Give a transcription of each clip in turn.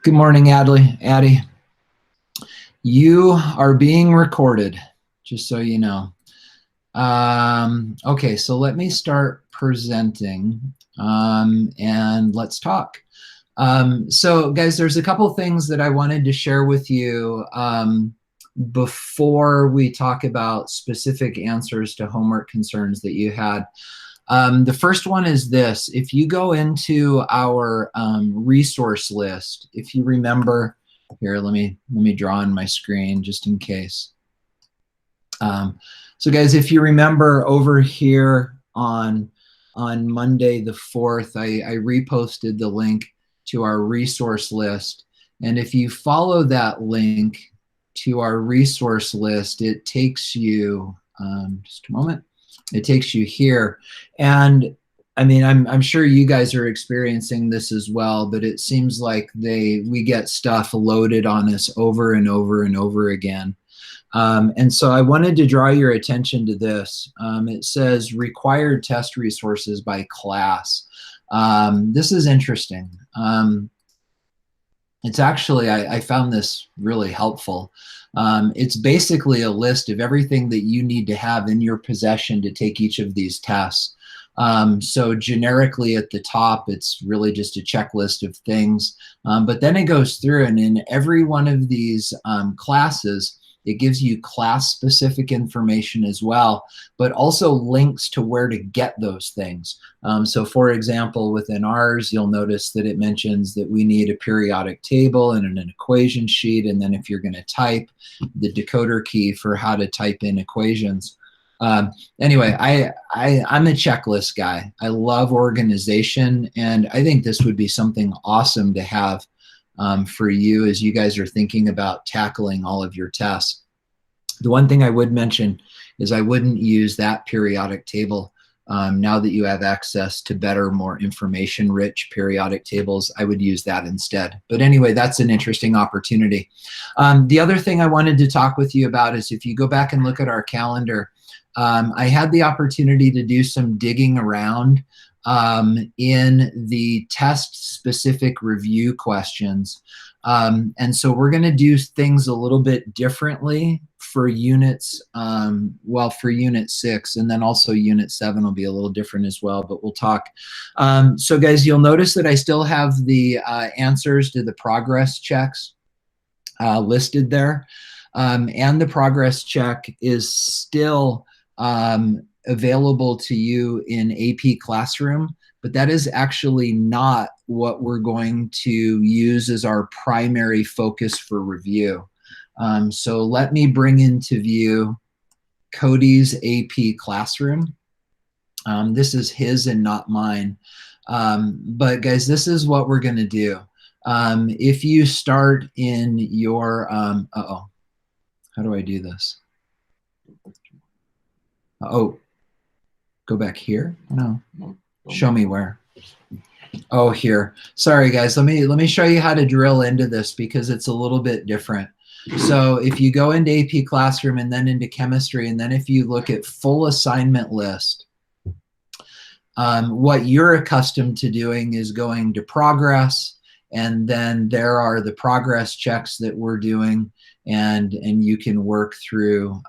Good morning, Addie. You are being recorded, just so you know. Okay, so let me start presenting and let's talk. So guys, there's a couple things that I wanted to share with you before we talk about specific answers to homework concerns that you had. The first one is this. If you go into our resource list, if you remember, here, let me draw on my screen just in case. So guys, if you remember over here on Monday the 4th, I reposted the link to our resource list. And if you follow that link to our resource list, it takes you, just a moment, it takes you here. And I mean, I'm sure you guys are experiencing this as well, but it seems like we get stuff loaded on us over and over and over again. And so I wanted to draw your attention to this. It says required test resources by class. This is interesting. It's actually, I found this really helpful. It's basically a list of everything that you need to have in your possession to take each of these tests. So generically at the top, it's really just a checklist of things. But then it goes through, and in every one of these classes, it gives you class-specific information as well, but also links to where to get those things. So for example, within ours, you'll notice that it mentions that we need a periodic table and an equation sheet, and then if you're going to type, the decoder key for how to type in equations. Anyway, I'm a checklist guy. I love organization, and I think this would be something awesome to have for you as you guys are thinking about tackling all of your tests. The one thing I would mention is I wouldn't use that periodic table. Now that you have access to better, more information-rich periodic tables, I would use that instead. But anyway, that's an interesting opportunity. The other thing I wanted to talk with you about is if you go back and look at our calendar, I had the opportunity to do some digging around in the test-specific review questions. And so we're going to do things a little bit differently for units, well, for Unit 6, and then also Unit 7 will be a little different as well, but we'll talk. So guys, you'll notice that I still have the answers to the progress checks listed there. And the progress check is still available to you in AP Classroom, but that is actually not what we're going to use as our primary focus for review. So let me bring into view Cody's AP Classroom. This is his and not mine. But guys, this is what we're going to do. If you start in your, how do I do this? Oh, go back here? No. Show me where. Oh, here. Sorry, guys. Let me show you how to drill into this because it's a little bit different. So if you go into AP Classroom and then into chemistry, and then if you look at full assignment list, what you're accustomed to doing is going to progress, and then there are the progress checks that we're doing, and you can work through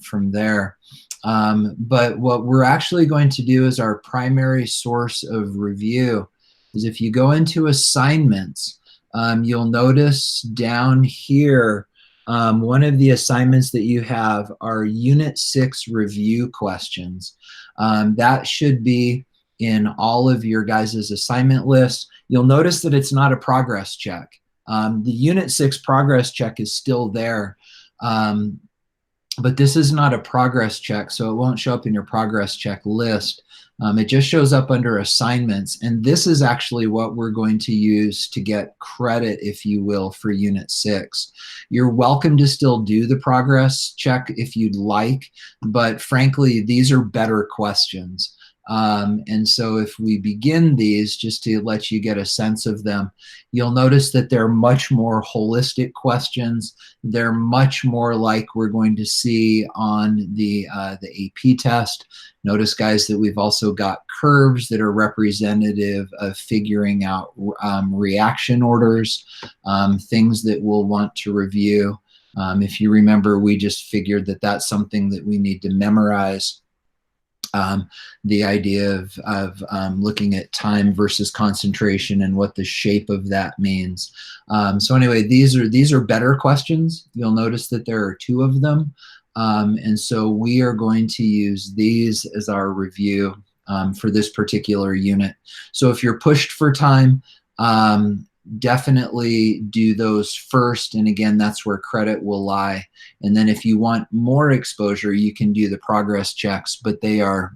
from there. But what we're actually going to do as our primary source of review is if you go into assignments, you'll notice down here, one of the assignments that you have are Unit 6 review questions. That should be in all of your guys' assignment lists. You'll notice that it's not a progress check. The Unit 6 progress check is still there. But this is not a progress check, so it won't show up in your progress check list. It just shows up under assignments, and this is actually what we're going to use to get credit, if you will, for Unit 6. You're welcome to still do the progress check if you'd like, but frankly, these are better questions. And so if we begin these, just to let you get a sense of them, you'll notice that they're much more holistic questions. They're much more like we're going to see on the AP test. Notice, guys, that we've also got curves that are representative of figuring out reaction orders, things that we'll want to review. If you remember, we just figured that that's something that we need to memorize. The idea of looking at time versus concentration and what the shape of that means. So anyway, these are better questions. You'll notice that there are 2 of them. And so we are going to use these as our review for this particular unit. So if you're pushed for time, definitely do those first. And again, that's where credit will lie. And then if you want more exposure, you can do the progress checks, but they are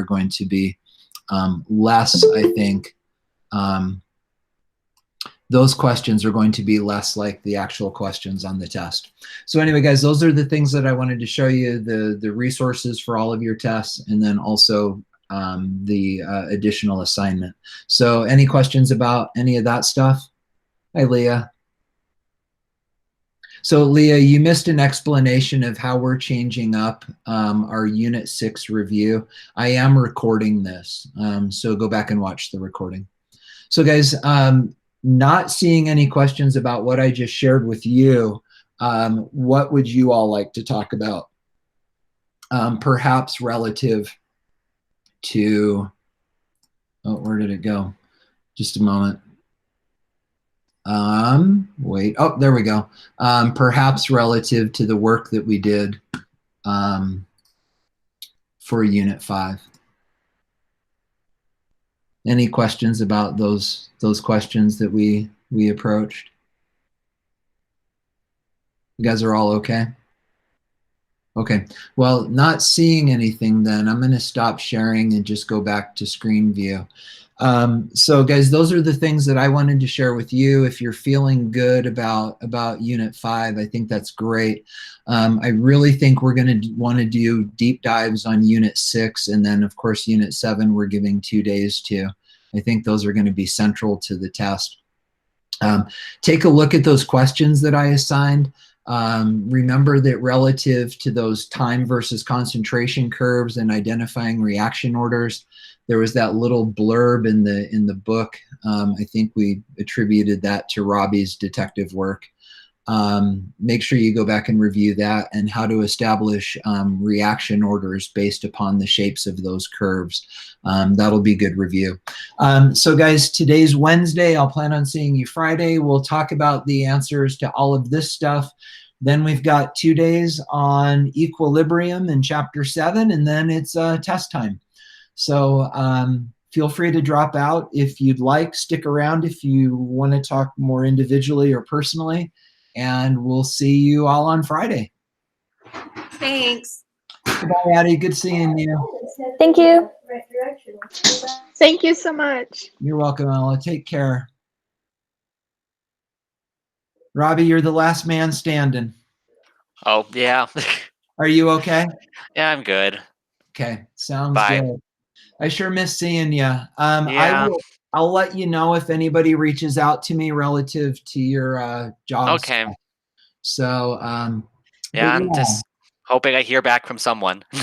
going to be less, I think. Those questions are going to be less like the actual questions on the test. So anyway, guys, those are the things that I wanted to show you, the resources for all of your tests, and then also the additional assignment. So any questions about any of that stuff? Hi, Leah. So Leah, you missed an explanation of how we're changing up our Unit 6 review. I am recording this, so go back and watch the recording. So guys, not seeing any questions about what I just shared with you, what would you all like to talk about? Perhaps relative to, oh, where did it go? Just a moment. Wait, oh, there we go. Perhaps relative to the work that we did for Unit 5. Any questions about those questions that we approached? You guys are all okay? Okay, well, not seeing anything then, I'm gonna stop sharing and just go back to screen view. So guys, those are the things that I wanted to share with you. If you're feeling good about Unit 5, I think that's great. I really think we're gonna want to do deep dives on Unit 6, and then of course Unit 7 we're giving 2 days to. I think those are going to be central to the test. Take a look at those questions that I assigned. Remember that relative to those time versus concentration curves and identifying reaction orders, there was that little blurb in the book. I think we attributed that to Robbie's detective work. Make sure you go back and review that and how to establish reaction orders based upon the shapes of those curves. That'll be good review. So guys, today's Wednesday. I'll plan on seeing you Friday. We'll talk about the answers to all of this stuff. Then we've got 2 days on equilibrium in chapter 7, and then it's test time. So feel free to drop out if you'd like. Stick around if you want to talk more individually or personally. And we'll see you all on Friday. Thanks. Goodbye, Addie. Good seeing you. Thank you. Thank you so much. You're welcome, Ella. Take care. Robbie, you're the last man standing. Oh, yeah. Are you okay? Yeah, I'm good. Okay, sounds Bye. good. I sure miss seeing you. Yeah. I'll let you know if anybody reaches out to me relative to your job. Okay. Stuff. So, yeah, I'm just hoping I hear back from someone.